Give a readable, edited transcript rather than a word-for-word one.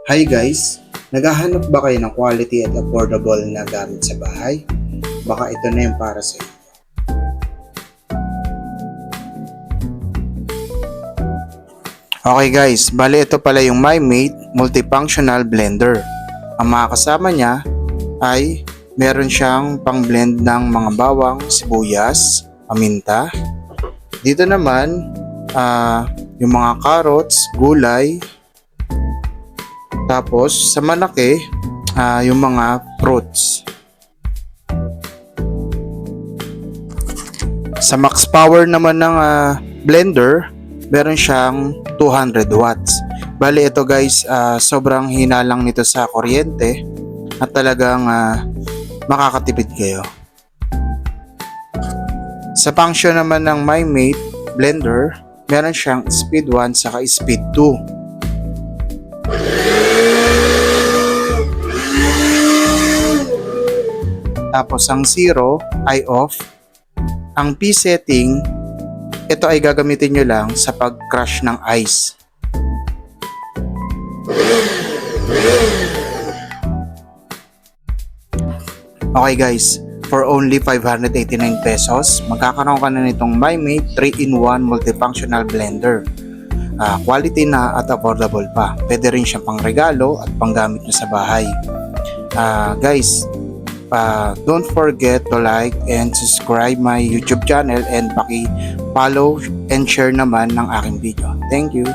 Hi guys! Naghahanap ba kayo ng quality at affordable na gamit sa bahay? Baka ito na yung para sa inyo. Okay guys, bali ito pala yung MyMate Multifunctional Blender. Ang mga kasama niya ay meron siyang pang-blend ng mga bawang, sibuyas, paminta. Dito naman, yung mga carrots, gulay. Tapos sa malaki, yung mga fruits. Sa max power naman ng blender, meron siyang 200 watts. Bali ito guys, sobrang hina lang nito sa kuryente at talagang makakatipid kayo. Sa function naman ng MyMate blender, meron siyang speed 1 saka speed 2. Tapos ang 0 ay off. Ang P setting, ito ay gagamitin nyo lang sa pag-crush ng ice. Okay guys, for only 589 pesos, magkakaroon ka na nitong MyMate 3-in-1 Multifunctional Blender. Quality na at affordable pa. Pwede rin siyang pang regalo at panggamit nyo sa bahay. Guys, don't forget to like and subscribe my YouTube channel and paki-follow and share naman ng aking video. Thank you!